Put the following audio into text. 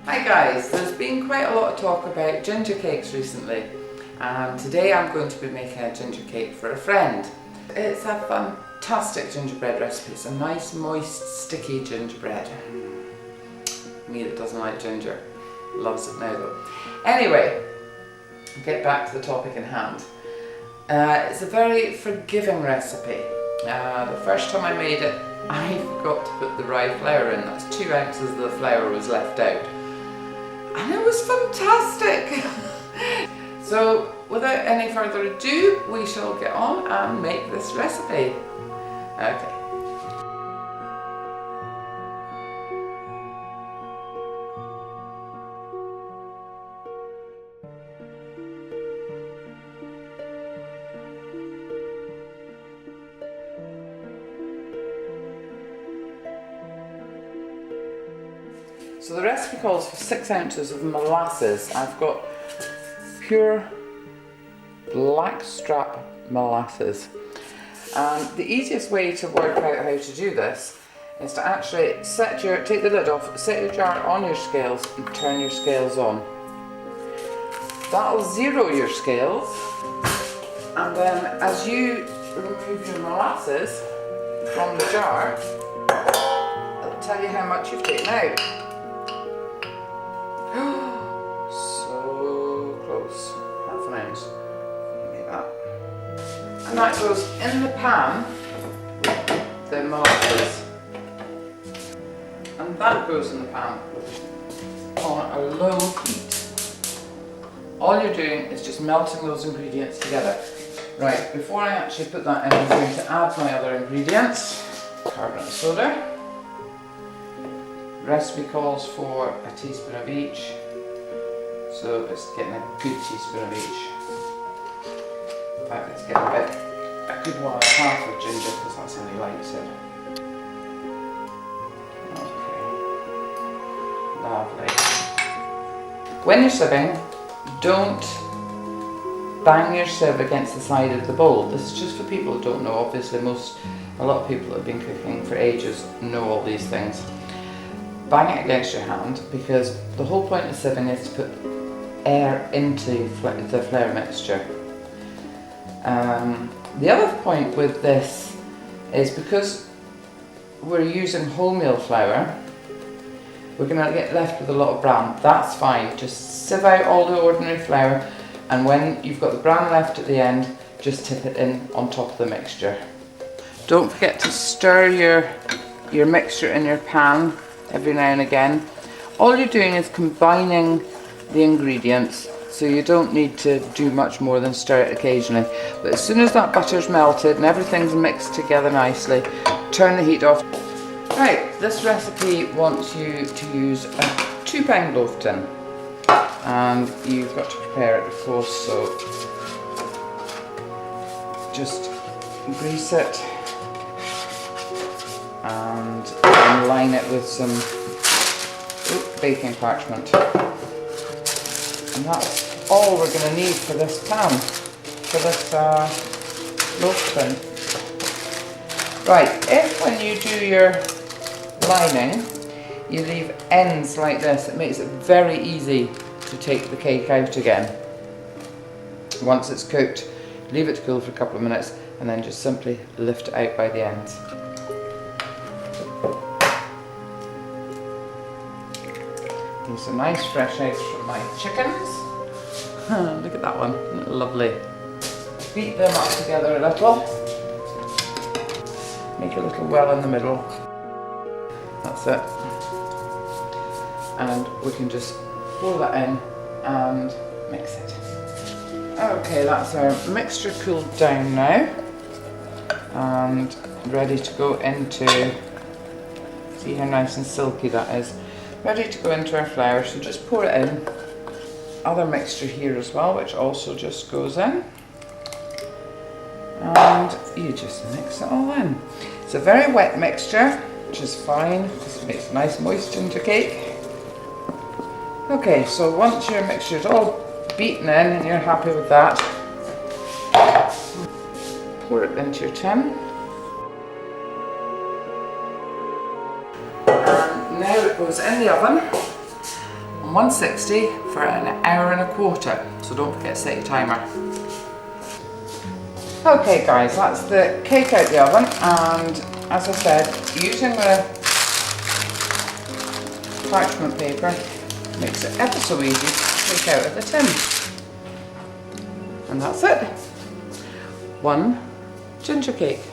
Hi guys, there's been quite a lot of talk about ginger cakes recently, and today I'm going to be making a ginger cake for a friend. It's a fantastic gingerbread recipe. It's a nice moist sticky gingerbread. Me that doesn't like ginger loves it now though. Anyway, get back to the topic in hand. It's a very forgiving recipe. The first time I made it, I forgot to put the rye flour in. That's 2 ounces of the flour was left out. And it was fantastic! So without any further ado, we shall get on and make this recipe. Okay. So the recipe calls for 6 ounces of molasses. I've got pure blackstrap molasses. And the easiest way to work out how to do this is to actually take the lid off, set your jar on your scales and turn your scales on. That'll zero your scales, and then as you remove your molasses from the jar, it'll tell you how much you've taken out. So close, half an ounce, like that. And that goes in the pan with the molasses. And that goes in the pan on a low heat. All you're doing is just melting those ingredients together. Right, before I actually put that in, I'm going to add my other ingredients. Carbonate soda. Recipe calls for a teaspoon of each, so it's getting a good teaspoon of each. In fact, it's getting a good one and a half of ginger because that's how he likes it. Okay, lovely. When you're sieving, don't bang your sieve against the side of the bowl. This is just for people who don't know. Obviously, a lot of people that have been cooking for ages know all these things. Bang it against your hand, because the whole point of sieving is to put air into the flour mixture. The other point with this is because we're using wholemeal flour, we're going to get left with a lot of bran. That's fine, just sieve out all the ordinary flour, and when you've got the bran left at the end, just tip it in on top of the mixture. Don't forget to stir your mixture in your pan every now and again. All you're doing is combining the ingredients, so you don't need to do much more than stir it occasionally. But as soon as that butter's melted and everything's mixed together nicely, turn the heat off. Right, this recipe wants you to use a 2-pound loaf tin, and you've got to prepare it, of course, so just grease it and then line it with some baking parchment. And that's all we're going to need for this pan, for this loaf tin. Right, if when you do your lining you leave ends like this, it makes it very easy to take the cake out again. Once it's cooked, leave it to cool for a couple of minutes and then just simply lift it out by the ends. These are nice fresh eggs from my chickens. Look at that one, lovely. Beat them up together a little. Make a little well in the middle. That's it. And we can just pour that in and mix it. Okay, that's our mixture cooled down now and ready to go into, see how nice and silky that is. Ready to go into our flour, so just pour it in. Other mixture here as well, which also just goes in. And you just mix it all in. It's a very wet mixture, which is fine, just makes a nice moist ginger cake. Okay, so once your mixture is all beaten in and you're happy with that, pour it into your tin. And now it goes in the oven 160 for an hour and a quarter. So don't forget to set your timer. Okay guys, that's the cake out the oven, and as I said, using the parchment paper makes it ever so easy to take out of the tin. And that's it. One ginger cake.